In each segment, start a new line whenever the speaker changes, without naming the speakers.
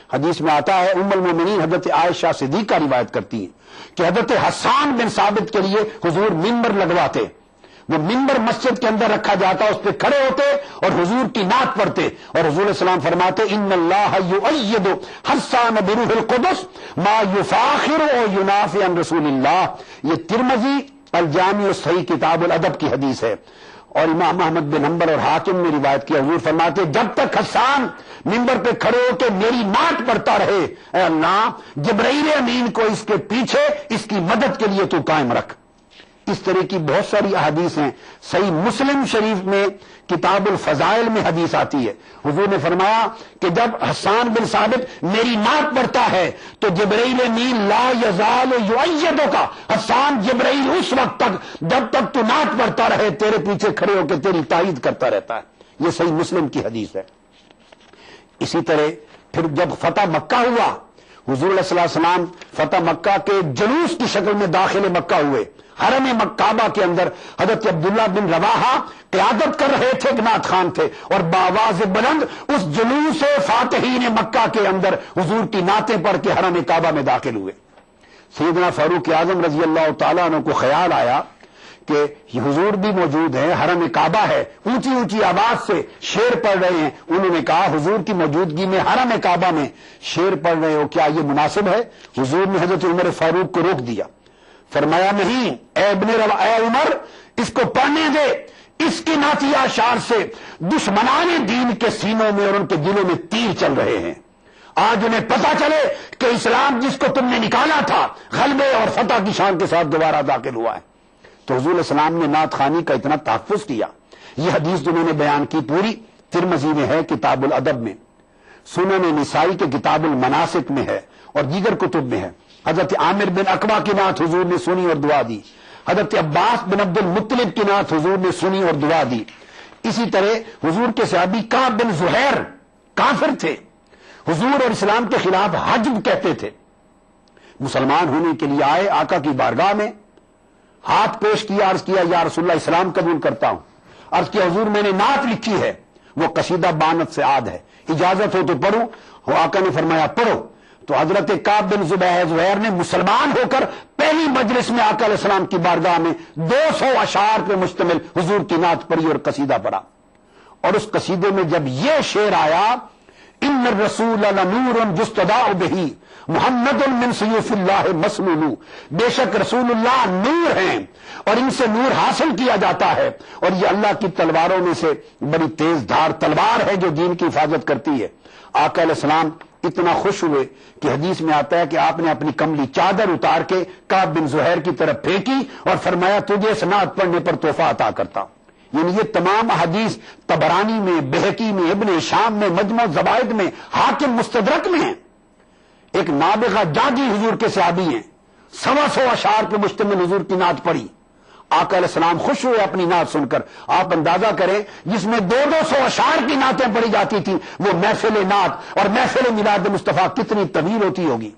حدیث میں آتا ہے، ام المومنین حضرت عائشہ صدیقہ روایت کرتی ہیں کہ حضرت حسان بن ثابت کے لیے حضور ممبر لگواتے، وہ ممبر مسجد کے اندر رکھا جاتا، اس پہ کھڑے ہوتے اور حضور کی نعت پڑھتے، اور حضور علیہ السلام فرماتے ان اللہ یؤید حسان بروح القدس ما یفاخر و ینافع عن رسول اللہ۔ یہ ترمذی الجامع الصحیح کتاب الادب کی حدیث ہے، اور امام احمد بن حنبل اور حاکم نے روایت کیا، حضور فرماتے جب تک حسان ممبر پہ کھڑے ہو کے میری نعت پڑھتا رہے، اے اللہ جبرائیل امین کو اس کے پیچھے اس کی مدد کے لیے تو قائم رکھ۔ اس طرح کی بہت ساری احادیث ہیں۔ صحیح مسلم شریف میں کتاب الفضائل میں حدیث آتی ہے، حضور نے فرمایا کہ جب حسان بن ثابت میری نعت پڑھتا ہے تو جبرائیل امین لا یزال یؤیدک، حسان جبرائیل اس وقت تک جب تک تو نعت پڑھتا رہے تیرے پیچھے کھڑے ہو کے تیری تائید کرتا رہتا ہے۔ یہ صحیح مسلم کی حدیث ہے۔ اسی طرح پھر جب فتح مکہ ہوا، حضور علیہ السلام فتح مکہ کے جلوس کی شکل میں داخل مکہ ہوئے، حرم کعبہ کے اندر حضرت عبداللہ بن رواحہ قیادت کر رہے تھے، نعت خان تھے، اور بآواز بلند اس جلوس فاتحین مکہ کے اندر حضور کی نعتیں پڑھ کے حرم کعبہ میں داخل ہوئے۔ سیدنا فاروق اعظم رضی اللہ تعالیٰ عنہ کو خیال آیا کہ حضور بھی موجود ہیں، حرم کعبہ ہے، اونچی اونچی آواز سے شعر پڑھ رہے ہیں۔ انہوں نے کہا حضور کی موجودگی میں حرم کعبہ میں شعر پڑھ رہے ہو، کیا یہ مناسب ہے؟ حضور نے حضرت عمر فاروق کو روک دیا، فرمایا نہیں اے عمر، اس کو پڑھنے دے، اس کی نعتیہ اشعار سے دشمنان دین کے سینوں میں اور ان کے دلوں میں تیر چل رہے ہیں۔ آج انہیں پتا چلے کہ اسلام جس کو تم نے نکالا تھا غلبے اور فتح کی شان کے ساتھ دوبارہ داخل ہوا ہے۔ تو حضور علیہ السلام نے نعت خوانی کا اتنا تحفظ کیا۔ یہ حدیث جو میں نے بیان کی پوری ترمذی میں ہے کتاب الادب میں، سنن نسائی کے کتاب المناسک میں ہے، اور دیگر کتب میں ہے۔ حضرت عامر بن عقبہ کی نعت حضور نے سنی اور دعا دی، حضرت عباس بن عبد المطلب کی نعت حضور نے سنی اور دعا دی۔ اسی طرح حضور کے صحابی کعب بن زہیر کافر تھے، حضور اور اسلام کے خلاف حجب کہتے تھے، مسلمان ہونے کے لیے آئے، آقا کی بارگاہ میں ہاتھ پیش کیا، عرض کیا یا رسول اللہ اسلام قبول کرتا ہوں۔ عرض کیا حضور میں نے نعت لکھی ہے، وہ قصیدہ بانت سے عاد ہے، اجازت ہو تو پڑھوں؟ آقا نے فرمایا پڑھو۔ تو حضرت کعب بن زہیر نے مسلمان ہو کر پہلی مجلس میں آقا علیہ السلام کی بارگاہ میں 200 اشعار پر مشتمل حضور کی نعت پڑھی اور قصیدہ پڑھا، اور اس قصیدے میں جب یہ شعر آیا ان الرسول لنور یستداء بہ محمد من سیوف اللہ مسلول، بے شک رسول اللہ نور ہیں اور ان سے نور حاصل کیا جاتا ہے، اور یہ اللہ کی تلواروں میں سے بڑی تیز دھار تلوار ہے جو دین کی حفاظت کرتی ہے۔ آقا علیہ السلام اتنا خوش ہوئے کہ حدیث میں آتا ہے کہ آپ نے اپنی کملی چادر اتار کے کعب بن زہیر کی طرف پھینکی اور فرمایا تجھے اس نعت پڑھنے پر تحفہ عطا کرتا ہوں۔ یعنی یہ تمام حدیث طبرانی میں، بہقی میں، ابن شام میں، مجموع زوائد میں، حاکم مستدرک میں ہیں۔ ایک نابغہ جاگی حضور کے صحابی ہیں، 125 اشعار پر مشتمل حضور کی نعت پڑھی۔ آقا علیہ السلام خوش ہوئے اپنی نعت سن کر۔ آپ اندازہ کریں جس میں 200 اشعار کی نعتیں پڑھی جاتی تھی، وہ محفل نعت اور محفل میلاد مصطفیٰ کتنی طویل ہوتی ہوگی۔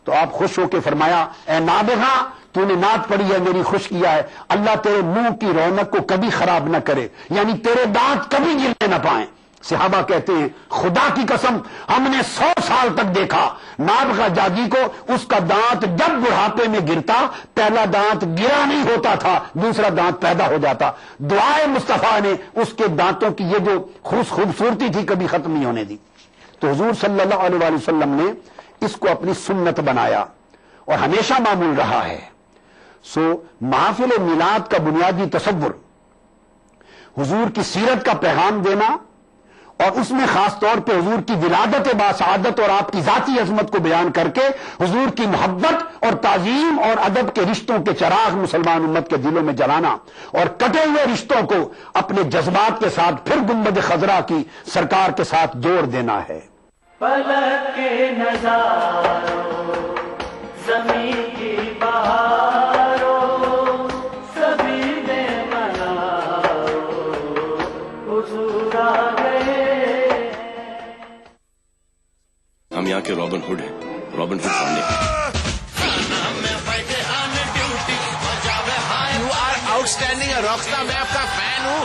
تو آپ خوش ہو کے فرمایا اے نابغہ تو نے نعت پڑھی ہے، میری خوش کیا ہے، اللہ تیرے منہ کی رونق کو کبھی خراب نہ کرے، یعنی تیرے دانت کبھی گرنے نہ پائیں۔ صحابہ کہتے ہیں خدا کی قسم ہم نے 100 سال تک دیکھا نابغہ جاگی کو، اس کا دانت جب بڑھاپے میں گرتا پہلا دانت گرا نہیں ہوتا تھا، دوسرا دانت پیدا ہو جاتا۔ دعائے مصطفیٰ نے اس کے دانتوں کی یہ جو خوبصورتی تھی کبھی ختم نہیں ہونے دی۔ تو حضور صلی اللہ علیہ وسلم نے اس کو اپنی سنت بنایا اور ہمیشہ معمول رہا ہے۔ سو محافل میلاد کا بنیادی تصور حضور کی سیرت کا پیغام دینا، اور اس میں خاص طور پہ حضور کی ولادت باسعادت اور آپ کی ذاتی عظمت کو بیان کر کے حضور کی محبت اور تعظیم اور ادب کے رشتوں کے چراغ مسلمان امت کے دلوں میں جلانا، اور کٹے ہوئے رشتوں کو اپنے جذبات کے ساتھ پھر گنبد خضرا کی سرکار کے ساتھ جوڑ دینا ہے۔
پلک کے نظاروں زمین کی بہاروں سبھی میں مناؤ حضور آ گئے۔
ہم یہاں کے رابن ہوڈ ہیں، Robin Hood family.
You are outstanding a rockstar، میں آپ کا فین ہوں۔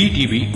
ETV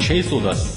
610,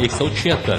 176,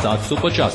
750।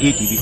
ETV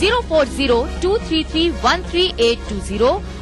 04023313820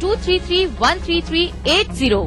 23313380।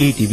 ETV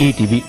ETV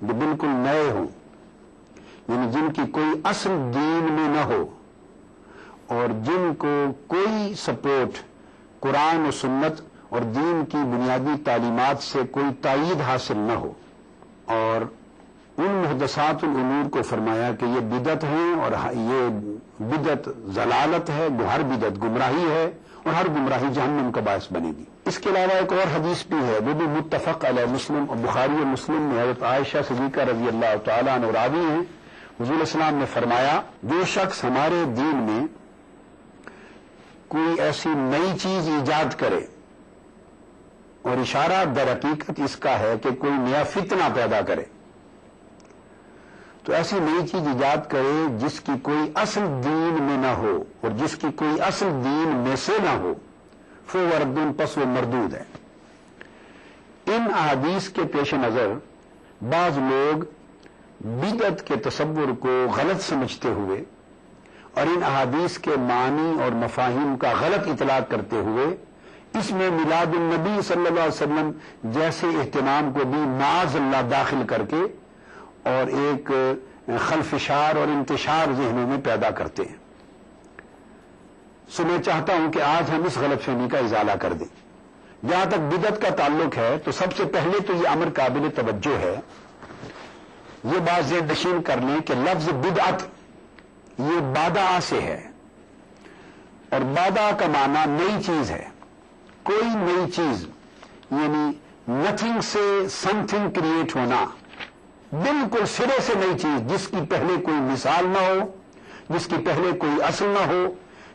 جو بالکل نئے ہوں، یعنی جن کی کوئی اصل دین میں نہ ہو اور جن کو کوئی سپورٹ قرآن و سنت اور دین کی بنیادی تعلیمات سے کوئی تائید حاصل نہ ہو، اور ان محدثات الامور کو فرمایا کہ یہ بدعت ہیں اور یہ بدعت ضلالت ہے، ہر بدعت گمراہی ہے اور ہر گمراہی جہنم کا باعث بنے گی۔ اس کے علاوہ ایک اور حدیث بھی ہے، وہ بھی متفق علیہ مسلم اور بخاری اور مسلم میں حضرت عائشہ صدیقہ رضی اللہ تعالیٰ عنہ راوی ہیں۔ حضور علیہ السلام نے فرمایا جو شخص ہمارے دین میں کوئی ایسی نئی چیز ایجاد کرے، اور اشارہ در حقیقت اس کا ہے کہ کوئی نیا فتنہ پیدا کرے، تو ایسی نئی چیز ایجاد کرے جس کی کوئی اصل دین میں نہ ہو اور جس کی کوئی اصل دین میں سے نہ ہو، فَهُوَ رَدٌّ، پس وہ مردود ہے۔ ان احادیث کے پیش نظر بعض لوگ بدعت کے تصور کو غلط سمجھتے ہوئے اور ان احادیث کے معنی اور مفاہیم کا غلط اطلاق کرتے ہوئے اس میں میلاد النبی صلی اللہ علیہ وسلم جیسے اہتمام کو بھی معاذ اللہ داخل کر کے اور ایک خلفشار اور انتشار ذہنوں میں پیدا کرتے ہیں۔ سو میں چاہتا ہوں کہ آج ہم اس غلط فہمی کا ازالہ کر دیں۔ جہاں تک بدعت کا تعلق ہے تو سب سے پہلے تو یہ امر قابل توجہ ہے، یہ بات ذہن نشین کر لیں کہ لفظ بدعت یہ بادہ سے ہے، اور بادہ کا معنی نئی چیز ہے، کوئی نئی چیز، یعنی نتھنگ سے سم تھنگ کریٹ ہونا، بالکل سرے سے نئی چیز جس کی پہلے کوئی مثال نہ ہو، جس کی پہلے کوئی اصل نہ ہو،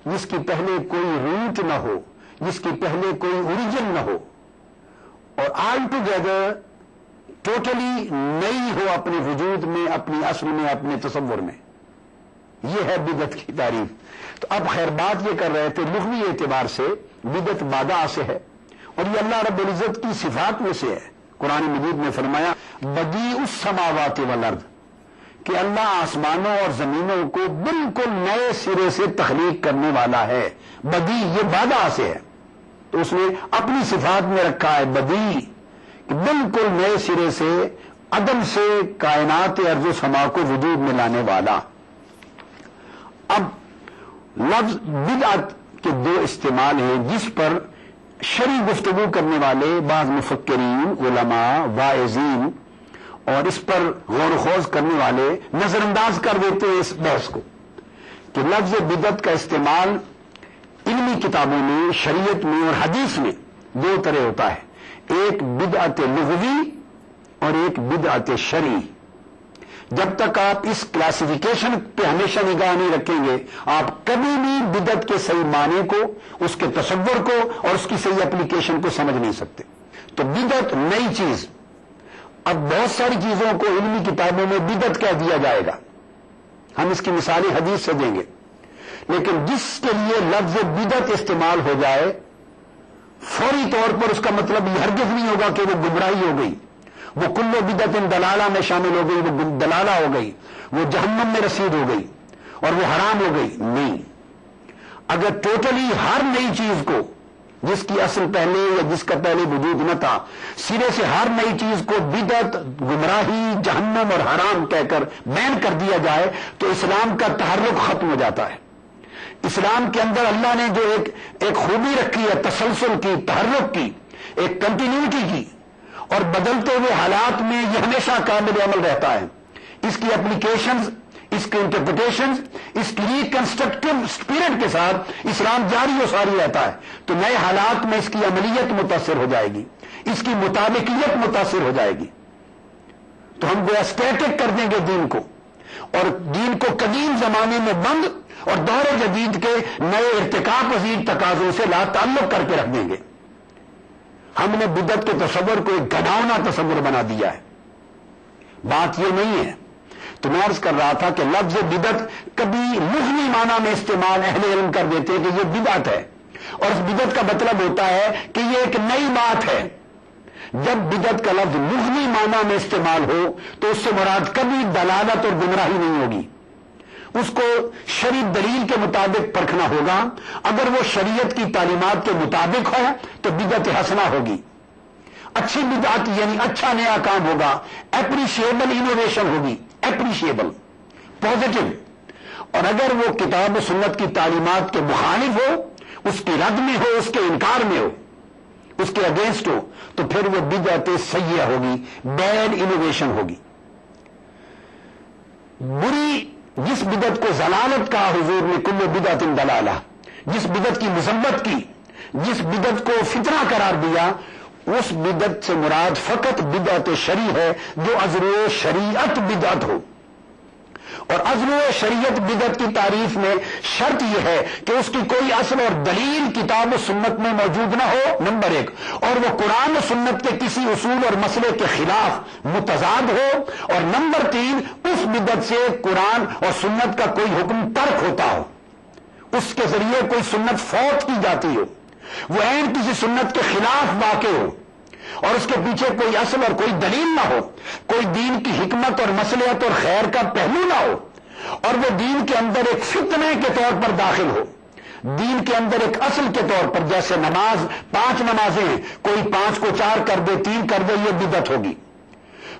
جس کی پہلے کوئی روٹ نہ ہو، جس کی پہلے کوئی اوریجن نہ ہو، اور آل ٹوگیدر ٹوٹلی نئی ہو اپنے وجود میں، اپنی اصل میں، اپنے تصور میں۔ یہ ہے بدعت کی تعریف۔ تو اب خیر بات یہ کر رہے تھے لغوی اعتبار سے بدعت بادہ سے ہے، اور یہ اللہ رب العزت کی صفات میں سے ہے۔ قرآن مجید میں فرمایا بدیع السماوات والارض، کہ اللہ آسمانوں اور زمینوں کو بالکل نئے سرے سے تخلیق کرنے والا ہے۔ بدیع یہ بادہ سے ہے، تو اس نے اپنی صفات میں رکھا ہے بدیع، کہ بالکل نئے سرے سے عدم سے کائنات ارض و سما کو وجود میں لانے والا۔ اب لفظ بدعت کے دو استعمال ہیں جس پر شرعی گفتگو کرنے والے بعض مفکرین، علماء، واعظین اور اس پر غور و خوض کرنے والے نظر انداز کر دیتے ہیں اس بحث کو، کہ لفظ بدعت کا استعمال علمی کتابوں میں، شریعت میں اور حدیث میں دو طرح ہوتا ہے، ایک بدعت لغوی اور ایک بدعت شرعی۔ جب تک آپ اس کلاسیفیکیشن پہ ہمیشہ نگاہ نہیں رکھیں گے، آپ کبھی بھی بدعت کے صحیح معنی کو، اس کے تصور کو اور اس کی صحیح اپلیکیشن کو سمجھ نہیں سکتے۔ تو بدعت نئی چیز، اب بہت ساری چیزوں کو علمی کتابوں میں بدعت کہہ دیا جائے گا، ہم اس کی مثالیں حدیث سے دیں گے، لیکن جس کے لیے لفظ بدعت استعمال ہو جائے فوری طور پر اس کا مطلب یہ ہرگز نہیں ہوگا کہ وہ گمراہی ہو گئی، وہ کل بدعت دلالہ میں شامل ہو گئی، وہ دلالہ ہو گئی، وہ جہنم میں رسید ہو گئی اور وہ حرام ہو گئی۔ نہیں، اگر ٹوٹلی ہر نئی چیز کو جس کی اصل پہلے یا جس کا پہلے وجود نہ تھا، سرے سے ہر نئی چیز کو بدعت، گمراہی، جہنم اور حرام کہہ کر بین کر دیا جائے تو اسلام کا تحرک ختم ہو جاتا ہے۔ اسلام کے اندر اللہ نے جو ایک خوبی رکھی ہے، تسلسل کی، تحرک کی، ایک کنٹینیوٹی کی، اور بدلتے ہوئے حالات میں یہ ہمیشہ قابل عمل رہتا ہے۔ اس کی اپلیکیشنز، اس کی انٹرپریٹیشنز، اس کی ریکنسٹرکٹیو اسپرٹ کے ساتھ اسلام جاری و ساری رہتا ہے، تو نئے حالات میں اس کی عملیت متاثر ہو جائے گی، اس کی مطابقیت متاثر ہو جائے گی۔ تو ہم گویا اسٹیٹک کر دیں گے دین کو، اور دین کو قدیم زمانے میں بند اور دور جدید کے نئے ارتقاء پذیر تقاضوں سے لا تعلق کر کے رکھ دیں گے۔ ہم نے بدعت کے تصور کو ایک گھناؤنا تصور بنا دیا ہے۔ بات یہ نہیں ہے۔ تو میں عرض کر رہا تھا کہ لفظ بدعت کبھی لغوی معنی میں استعمال اہل علم کر دیتے ہیں کہ یہ بدعت ہے، اور اس بدعت کا مطلب ہوتا ہے کہ یہ ایک نئی بات ہے۔ جب بدعت کا لفظ لغوی معنی میں استعمال ہو تو اس سے مراد کبھی دلالت اور گمراہی نہیں ہوگی، اس کو شرعی دلیل کے مطابق پرکھنا ہوگا۔ اگر وہ شریعت کی تعلیمات کے مطابق ہو تو بدعت حسنہ ہوگی، اچھی بدعت یعنی اچھا نیا کام ہوگا، اپریشیبل انوویشن ہوگی، اپریشیبل پازیٹو، اور اگر وہ کتاب و سنت کی تعلیمات کے مخالف ہو، اس کی رد میں ہو، اس کے انکار میں ہو، اس کے اگینسٹ ہو، تو پھر وہ بدعت سیئہ ہوگی، بیڈ انوویشن ہوگی، بری۔ جس بدعت کو ضلالت کہا حضور نے، کل بدعت ضلالہ، جس بدعت کی مذمت کی، جس بدعت کو فتنہ قرار دیا، اس بدعت سے مراد فقط بدعت شرعی ہے جو عزل شریعت بدعت ہو۔ اور عزل شریعت بدعت کی تعریف میں شرط یہ ہے کہ اس کی کوئی اصل اور دلیل کتاب و سنت میں موجود نہ ہو، نمبر 1، اور وہ قرآن و سنت کے کسی اصول اور مسئلے کے خلاف متضاد ہو، اور نمبر 3، اس بدعت سے قرآن اور سنت کا کوئی حکم ترک ہوتا ہو، اس کے ذریعے کوئی سنت فوت کی جاتی ہو، وہ عین کسی سنت کے خلاف واقع ہو، اور اس کے پیچھے کوئی اصل اور کوئی دلیل نہ ہو، کوئی دین کی حکمت اور مصلحت اور خیر کا پہلو نہ ہو، اور وہ دین کے اندر ایک فتنہ کے طور پر داخل ہو، دین کے اندر ایک اصل کے طور پر، جیسے نماز 5 نمازیں ہیں، کوئی 5 کو 4 کر دے، 3 کر دے، یہ بدعت ہوگی۔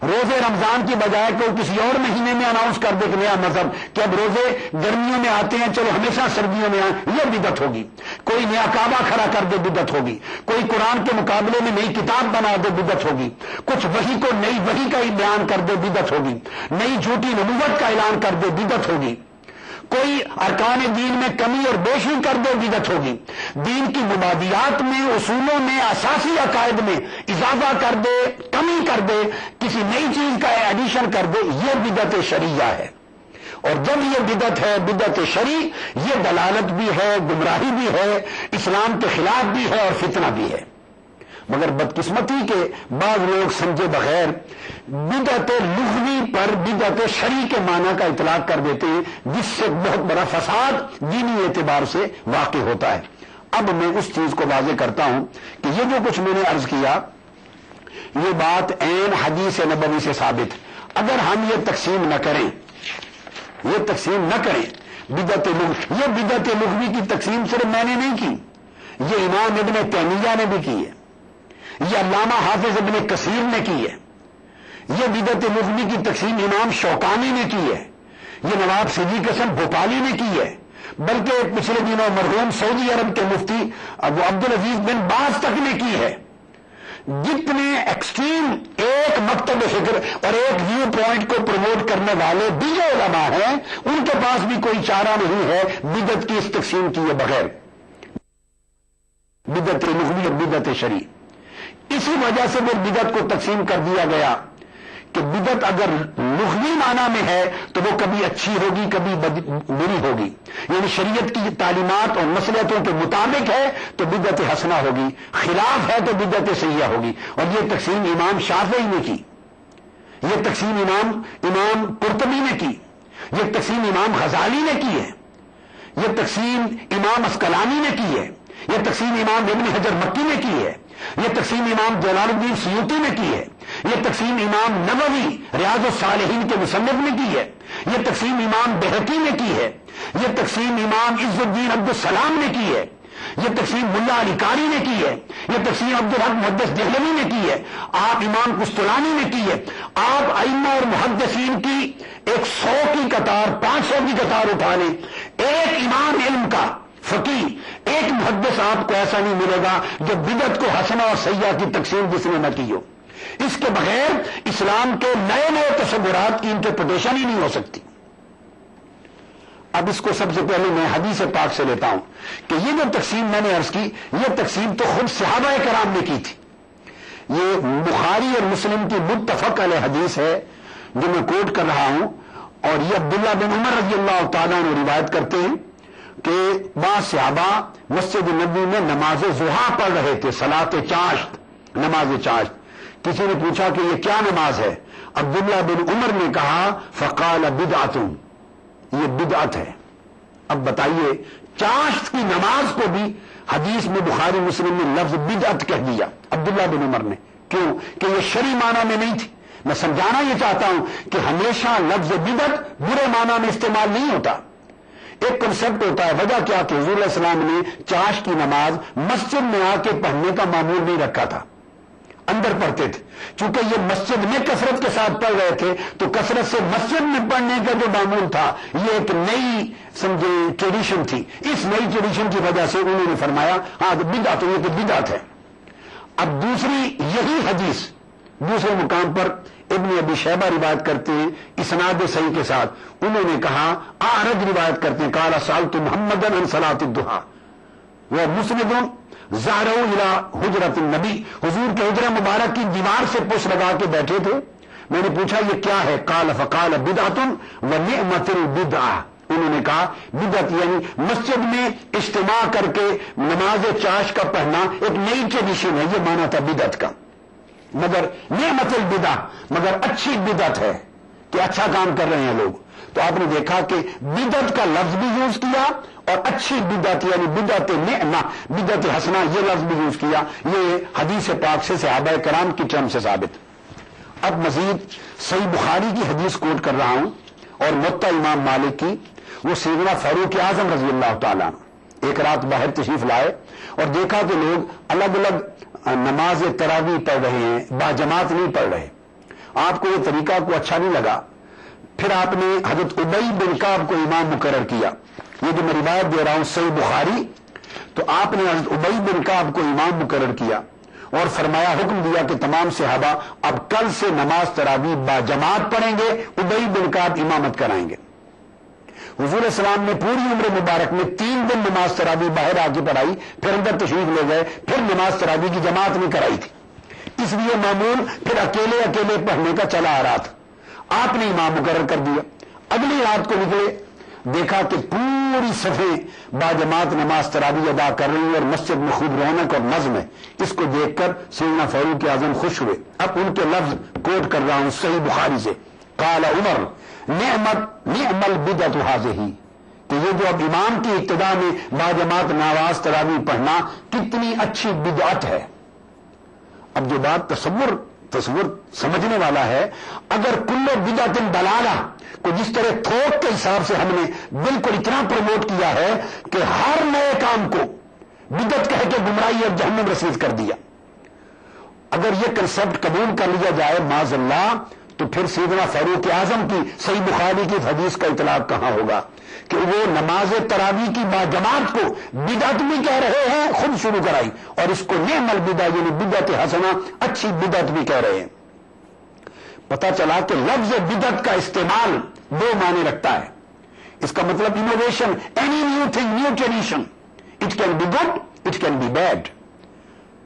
روزے رمضان کی بجائے کوئی کسی اور مہینے میں اناؤنس کر دے کہ نیا مذہب کہ اب روزے گرمیوں میں آتے ہیں، چلو ہمیشہ سردیوں میں آئیں، یہ بدعت ہوگی۔ کوئی نیا کعبہ کھڑا کر دے، بدعت ہوگی۔ کوئی قرآن کے مقابلے میں نئی کتاب بنا دے، بدعت ہوگی۔ کچھ وحی کو نئی وحی کا ہی بیان کر دے، بدعت ہوگی۔ نئی جھوٹی نبوت کا اعلان کر دے، بدعت ہوگی۔ کوئی ارکان دین میں کمی اور بیشی کر دے، بدعت ہوگی۔ دین کی مبادیات میں، اصولوں میں، اساسی عقائد میں اضافہ کر دے، کمی کر دے، کسی نئی چیز کا ایڈیشن کر دے، یہ بدعت شرعیہ ہے۔ اور جب یہ بدعت ہے، بدعت شرعی، یہ دلالت بھی ہے، گمراہی بھی ہے، اسلام کے خلاف بھی ہے اور فتنہ بھی ہے۔ مگر بدقسمتی کے بعض لوگ سمجھے بغیر بدعت لغوی پر بدعت شرعی کے معنی کا اطلاق کر دیتے ہیں، جس سے بہت بڑا فساد دینی اعتبار سے واقع ہوتا ہے۔ اب میں اس چیز کو واضح کرتا ہوں کہ یہ جو کچھ میں نے عرض کیا، یہ بات عین حدیث نبوی سے ثابت ہے۔ اگر ہم یہ تقسیم نہ کریں، یہ تقسیم نہ کریں بدعت لغوی، یہ بدعت لغوی کی تقسیم صرف میں نے نہیں کی، یہ امام ابن تیمیہ نے بھی کی ہے، یہ علامہ حافظ ابن کثیر نے کی ہے، یہ بدعت لغوی کی تقسیم امام شوکانی نے کی ہے، یہ نواب صدیق حسن بھوپالی نے کی ہے، بلکہ پچھلے دنوں مرحوم سعودی عرب کے مفتی ابو عبدالعزیز بن باز تک نے کی ہے۔ جتنے ایکسٹریم ایک مکتب فکر اور ایک ویو پوائنٹ کو پروموٹ کرنے والے دیگر علماء ہیں، ان کے پاس بھی کوئی چارہ نہیں ہے بدعت کی اس تقسیم کیے بغیر، بدعت لغوی اور بدعت شرعی۔ اسی وجہ سے وہ بدعت کو تقسیم کر دیا گیا کہ بدعت اگر لغوی معنی میں ہے تو وہ کبھی اچھی ہوگی، کبھی بری ہوگی، یعنی شریعت کی تعلیمات اور مصلحتوں کے مطابق ہے تو بدعت حسنہ ہوگی، خلاف ہے تو بدعت سیئہ ہوگی۔ اور یہ تقسیم امام شافعی نے کی، یہ تقسیم امام قرطبی نے کی، یہ تقسیم امام غزالی نے کی ہے، یہ تقسیم امام اسقلانی نے کی ہے، یہ تقسیم امام ابن حجر مکی نے کی ہے، یہ تقسیم امام جلال الدین سیوطی نے کی ہے، یہ تقسیم امام نووی ریاض الصالحین کے مصنف نے کی ہے، یہ تقسیم امام بہقی نے کی ہے، یہ تقسیم امام عز الدین عبدالسلام نے کی ہے، یہ تقسیم ملا علی قاری نے کی ہے، یہ تقسیم عبدالحق محدث دہلوی نے کی ہے، آپ امام قسطلانی نے کی ہے۔ آپ ائمہ اور محدثین کی 100 کی قطار، 500 کی قطار اٹھا لیں، ایک امام علم کا فقیہ، ایک محدث آپ کو ایسا نہیں ملے گا جو بدعت کو حسنہ اور سیئہ کی تقسیم جس نے نہ کی ہو۔ اس کے بغیر اسلام کے نئے نئے تصورات کی انٹرپریٹیشن ہی نہیں ہو سکتی۔ اب اس کو سب سے پہلے میں حدیث پاک سے لیتا ہوں کہ یہ جو تقسیم میں نے عرض کی، یہ تقسیم تو خود صحابہ کرام نے کی تھی۔ یہ بخاری اور مسلم کی متفق علیہ حدیث ہے جو میں کوٹ کر رہا ہوں، اور یہ عبداللہ بن عمر رضی اللہ تعالیٰ عنہ روایت کرتے ہیں کہ بعض صحابہ مسجد نبوی میں نماز ضحیٰ پڑھ رہے تھے، صلاۃ چاشت، نماز چاشت۔ کسی نے پوچھا کہ یہ کیا نماز ہے؟ عبداللہ بن عمر نے کہا فقال بدعۃ، یہ بدعت ہے۔ اب بتائیے، چاشت کی نماز کو بھی حدیث میں بخاری مسلم میں لفظ بدعت کہہ دیا عبداللہ بن عمر نے، کیوں؟ کہ یہ شرعی معنی میں نہیں تھی۔ میں سمجھانا یہ چاہتا ہوں کہ ہمیشہ لفظ بدعت برے معنی میں استعمال نہیں ہوتا، ایک کنسپٹ ہوتا ہے۔ وجہ کیا کہ حضور علیہ السلام نے چاشت کی نماز مسجد میں آ کے پڑھنے کا معمول نہیں رکھا تھا، اندر پڑھتے تھے. چونکہ یہ مسجد میں کثرت کے ساتھ پڑھ رہے تھے تو کثرت سے مسجد میں پڑھنے کا جو معمول تھا یہ ایک نئی سمجھے ٹریڈیشن تھی. اس نئی ٹریڈیشن کی وجہ سے انہوں نے فرمایا ہاں بدعت یہ کہ بدعت ہے. اب دوسری یہی حدیث دوسرے مقام پر ابن ابی شیبہ روایت کرتے ہیں اسناد صحیح کے ساتھ. انہوں نے کہا اعرج روایت کرتے ہیں قال سألت محمدا عن صلاة الضحى ومسند ظهروا الى حجرۃ النبی، حضور کے حجرہ مبارک کی دیوار سے پشت لگا کے بیٹھے تھے. میں نے پوچھا یہ کیا ہے؟ قال فقال بدعۃ ونعمۃ البدعہ. انہوں نے کہا بدعت یعنی مسجد میں اجتماع کر کے نماز چاش کا پڑھنا ایک نئی ٹریڈیشن ہے، یہ مانا تھا بدعت کا. مگر نعمت البدع مگر اچھی بدعت ہے کہ اچھا کام کر رہے ہیں لوگ. تو آپ نے دیکھا کہ بدعت کا لفظ بھی یوز کیا اور اچھی بدعت یعنی بدعت نعمہ بدعت حسنہ یہ لفظ بھی یوز کیا. یہ حدیث پاک سے صحابہ کرام کی ٹرم سے ثابت. اب مزید صحیح بخاری کی حدیث کوٹ کر رہا ہوں اور موطا امام مالک کی. وہ سیدنا فاروق اعظم رضی اللہ تعالیٰ ایک رات باہر تشریف لائے اور دیکھا کہ لوگ الگ الگ نماز تراویح پڑھ رہے ہیں، باجماعت نہیں پڑھ رہے. آپ کو یہ طریقہ کو اچھا نہیں لگا. پھر آپ نے حضرت ابی بن کعب کو امام مقرر کیا. یہ جو میں روایت دے رہا ہوں صحیح بخاری، تو آپ نے حضرت ابی بن کعب کو امام مقرر کیا اور فرمایا حکم دیا کہ تمام صحابہ اب کل سے نماز تراویح باجماعت پڑھیں گے، ابی بن کعب امامت کرائیں گے. حضور السلام نے پوری عمر مبارک میں 3 دن نماز تراویح باہر آ کے پڑھائی، پھر اندر تشریف لے گئے، پھر نماز تراویح کی جماعت نہیں کرائی تھی. اس لیے معمول پھر اکیلے اکیلے پڑھنے کا چلا آ رہا تھا. آپ نے امام مقرر کر دیا. اگلی رات کو نکلے، دیکھا کہ پوری صفیں باجماعت نماز تراویح ادا کر رہی ہیں اور مسجد میں خوب رونق اور نظم ہے. اس کو دیکھ کر سیدنا فاروق اعظم خوش ہوئے. اب ان کے لفظ کوٹ کر رہا ہوں صحیح بخاری سے. قال عمر نعم البدعۃ هذه، کہ یہ جو اب امام کی ابتدا میں باجماعت نماز تراویح پڑھنا کتنی اچھی بدعت ہے. اب جو بات تصور سمجھنے والا ہے، اگر کل بدعت ضلالہ کو جس طرح تھوک کے حساب سے ہم نے بالکل اتنا پروموٹ کیا ہے کہ ہر نئے کام کو بدعت کہہ کے گمراہی اور جہنم رسید کر دیا، اگر یہ کنسپٹ قبول کر لیا جائے معاذ اللہ، تو پھر سیدنا فاروق اعظم کی صحیح بخاری کی حدیث کا اطلاق کہاں ہوگا کہ وہ نماز تراویح کی باجماعت کو بدعت بھی کہہ رہے ہیں، خود شروع کرائی، اور اس کو نعم البدع یعنی بدعت حسنہ اچھی بدعت بھی کہہ رہے ہیں. پتہ چلا کہ لفظ بدعت کا استعمال 2 معنی رکھتا ہے. اس کا مطلب innovation, any new thing, new tradition. It can be good, it can be bad.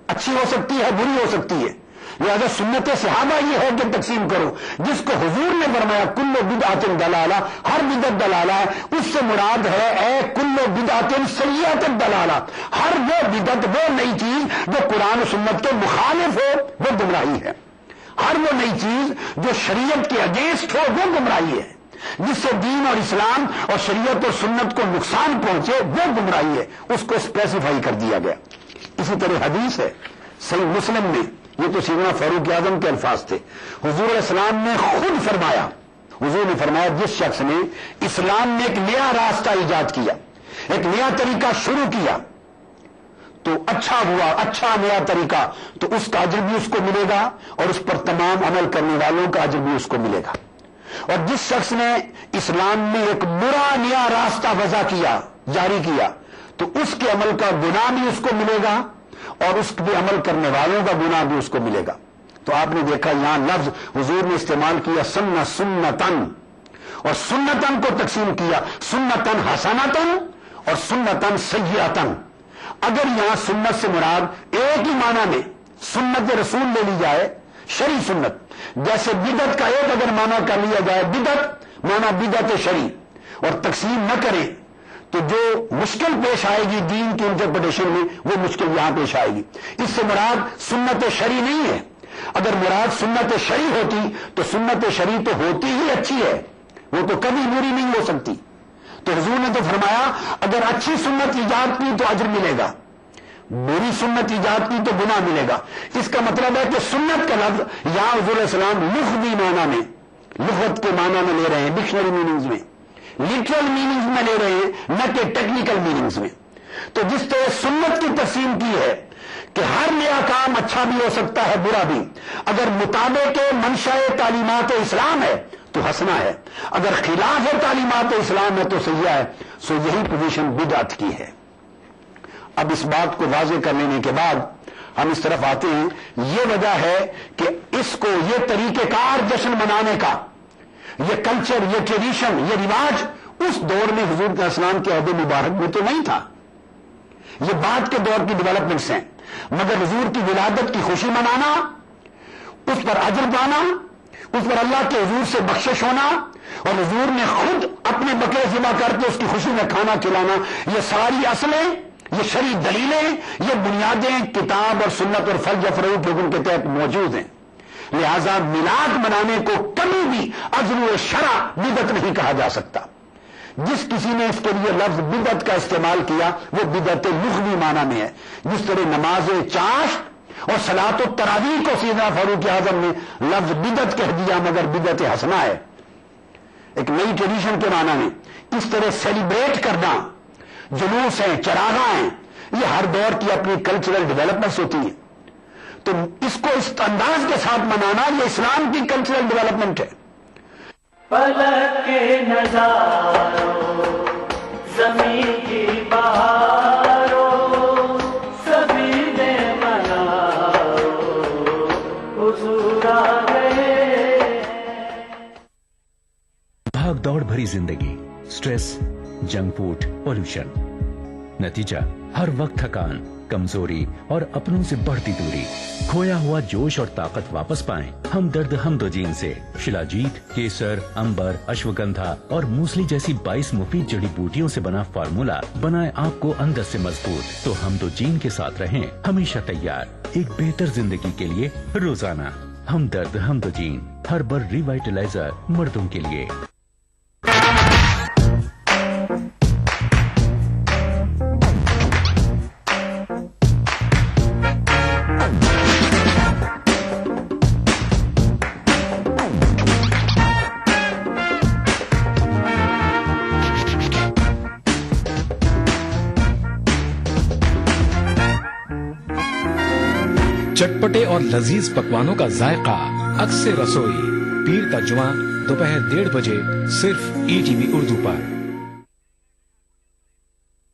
اچھی ہو سکتی ہے، بری ہو سکتی ہے. لہذا سنت صحابہ یہ ہے کہ تقسیم کرو. جس کو حضور نے فرمایا کل بدعت ضلالہ، ہر بدعت ضلالہ ہے، اس سے مراد ہے اے کل بدعت سیئۃ ضلالہ، ہر وہ بدعت، وہ نئی چیز جو قرآن و سنت کے مخالف ہو وہ گمراہی ہے. ہر وہ نئی چیز جو شریعت کے اگینسٹ ہو وہ گمراہی ہے. جس سے دین اور اسلام اور شریعت اور سنت کو نقصان پہنچے وہ گمراہی ہے. اس کو اسپیسیفائی کر دیا گیا. اسی طرح حدیث ہے صحیح مسلم میں، یہ تو سیدنا فاروق اعظم کے الفاظ تھے. حضور علیہ السلام نے خود فرمایا، حضور نے فرمایا جس شخص نے اسلام میں ایک نیا راستہ ایجاد کیا، ایک نیا طریقہ شروع کیا تو اچھا ہوا، اچھا نیا طریقہ، تو اس کا اجر بھی اس کو ملے گا اور اس پر تمام عمل کرنے والوں کا اجر بھی اس کو ملے گا. اور جس شخص نے اسلام میں ایک برا نیا راستہ وضع کیا، جاری کیا، تو اس کے عمل کا گناہ بھی اس کو ملے گا اور اس پہ عمل کرنے والوں کا گناہ بھی اس کو ملے گا. تو آپ نے دیکھا یہاں لفظ حضور نے استعمال کیا سنتن، اور سنتن کو تقسیم کیا سنتن حسنتن اور سنتن سیئتن. اگر یہاں سنت سے مراد ایک ہی معنی میں سنت رسول لے لی جائے، شرعی سنت، جیسے بدعت کا ایک اگر معنی کر لیا جائے بدعت معنی بدعت شرعی، اور تقسیم نہ کرے تو جو مشکل پیش آئے گی دین کی انٹرپریٹیشن میں وہ مشکل یہاں پیش آئے گی. اس سے مراد سنت شرعی نہیں ہے. اگر مراد سنت شرعی ہوتی تو سنت شرعی تو ہوتی ہی اچھی ہے، وہ تو کبھی بری نہیں ہو سکتی. تو حضور نے تو فرمایا اگر اچھی سنت ایجاد کی تو اجر ملے گا، بری سنت ایجاد کی تو گناہ ملے گا. اس کا مطلب ہے کہ سنت کا لفظ یہاں حضور علیہ السلام لغوی معنی میں، لغت کے معنی میں لے رہے ہیں، ڈکشنری میننگز میں، لٹرل میننگز میں لے رہے ہیں، نہ کہ ٹیکنیکل میننگز میں. تو جس طرح سنت کی تقسیم کی ہے کہ ہر نیا کام اچھا بھی ہو سکتا ہے برا بھی. اگر مطابق منشاء تعلیمات اسلام ہے تو حسنہ ہے, اگر خلاف تعلیمات اسلام ہے تو سیاح ہے. سو یہی پوزیشن بدعت کی ہے. اب اس بات کو واضح کر لینے کے بعد ہم اس طرف آتے ہیں. یہ وجہ ہے کہ اس کو یہ طریقہ کار جشن منانے کا, یہ کلچر, یہ ٹریڈیشن, یہ رواج اس دور میں حضور کے اسلام کے عہد مبارک میں تو نہیں تھا. یہ بعد کے دور کی ڈیولپمنٹس ہیں. مگر حضور کی ولادت کی خوشی منانا, اس پر اجر پانا, اس پر اللہ کے حضور سے بخشش ہونا, اور حضور نے خود اپنے بکرے ذبح کر کے اس کی خوشی میں کھانا کھلانا, یہ ساری اصلیں, یہ شرعی دلیلیں, یہ بنیادیں کتاب اور سنت اور فرج فروغ کے حکم کے تحت موجود ہیں. لہذا میلاد منانے کو کبھی بھی عزل شرع بدعت نہیں کہا جا سکتا. جس کسی نے اس کے لیے لفظ بدعت کا استعمال کیا وہ بدعت لغوی معنی میں ہے. جس طرح نماز چاشت اور صلاۃ التراویح کو سیدنا فاروق اعظم نے لفظ بدعت کہہ دیا مگر بدعت حسنہ ہے, ایک نئی ٹریڈیشن کے معنی میں. اس طرح سیلیبریٹ کرنا, جلوس ہیں, چراغاں ہیں, یہ ہر دور کی اپنی کلچرل ڈیولپمنٹس ہوتی ہیں. تو اس کو اس انداز کے ساتھ منانا یہ اسلام کی کلچرل ڈیولپمنٹ ہے.
پلک کے نظاروں زمین کی بہاروں سبھی نے مناؤ حضور آ گئے.
بھاگ دوڑ بھری زندگی, سٹریس, جنک فوڈ, پولوشن, نتیجہ ہر وقت تھکان, کمزوری اور اپنوں سے بڑھتی دوری. کھویا ہوا جوش اور طاقت واپس پائیں ہمدرد ہمدوجین سے. شلاجیت, کیسر, امبر, اشوگندھا اور موسلی جیسی 22 مفید جڑی بوٹیوں سے بنا فارمولا بنائے آپ کو اندر سے مضبوط. تو ہمدوجین کے ساتھ رہیں ہمیشہ تیار ایک بہتر زندگی کے لیے روزانہ. ہمدرد ہمدوجین, ہربل ریوائٹلائزر مردوں کے لیے.
چٹپٹے اور لذیذ پکوانوں کا ذائقہ عکس رسوئی, پیر کا جمعہ دوپہر 1:30 بجے صرف ETV اردو پر.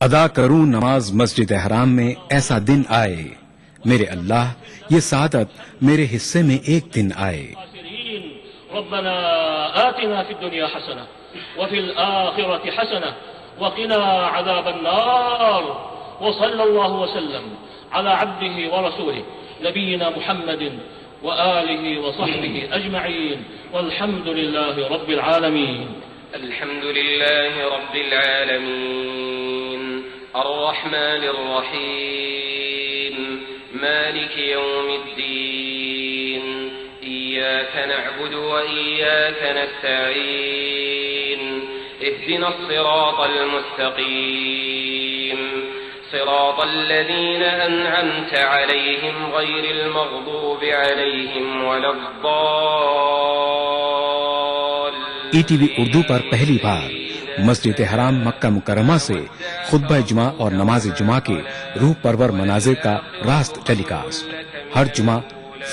ادا کروں نماز مسجد حرام میں ایسا دن آئے, میرے اللہ یہ سعادت میرے حصے میں ایک دن آئے.
ربنا آتنا في الدنيا حسنة وفي الآخرة حسنة وقنا عذاب النار. وصلى الله وسلم على عبده ورسوله نبينا محمد وآله وصحبه أجمعين والحمد لله رب العالمين.
الحمد لله رب العالمين الرحمن الرحيم مالك يوم الدين إياك نعبد وإياك نستعين اهدنا الصراط المستقيم صراط الذين أنعمت عليهم غير المغضوب عليهم ولا الضالين.
ETV اردو پر پہلی بار مسجد حرام مکہ مکرمہ سے خطبہ جمعہ اور نماز جمعہ کے روح پرور مناظر کا راست ٹیلی کاسٹ ہر جمعہ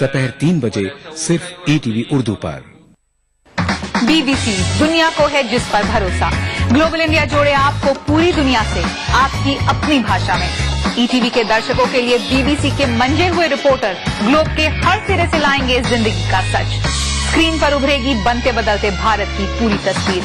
دوپہر 3 بجے صرف ETV اردو پر.
BBC دنیا کو ہے جس پر بھروسہ. گلوبل انڈیا جوڑے آپ کو پوری دنیا سے آپ کی اپنی بھاشا میں. ETV کے درشکوں کے لیے BBC کے منجے ہوئے رپورٹر گلوب کے ہر سرے سے لائیں گے زندگی کا سچ. اسکرین پر ابھرے گی بنتے بدلتے بھارت کی پوری تصویر.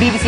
BBC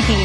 ETV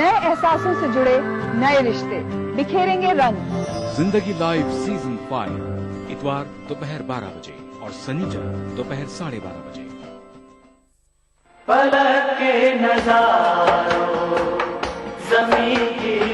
نئے احساسوں سے جڑے نئے رشتے بکھیریں گے رنگ.
زندگی لائیو سیزن 5 اتوار دوپہر 12 بجے اور سنیچر دوپہر 12:30 بجے.
فلک کے نظاروں زمین کی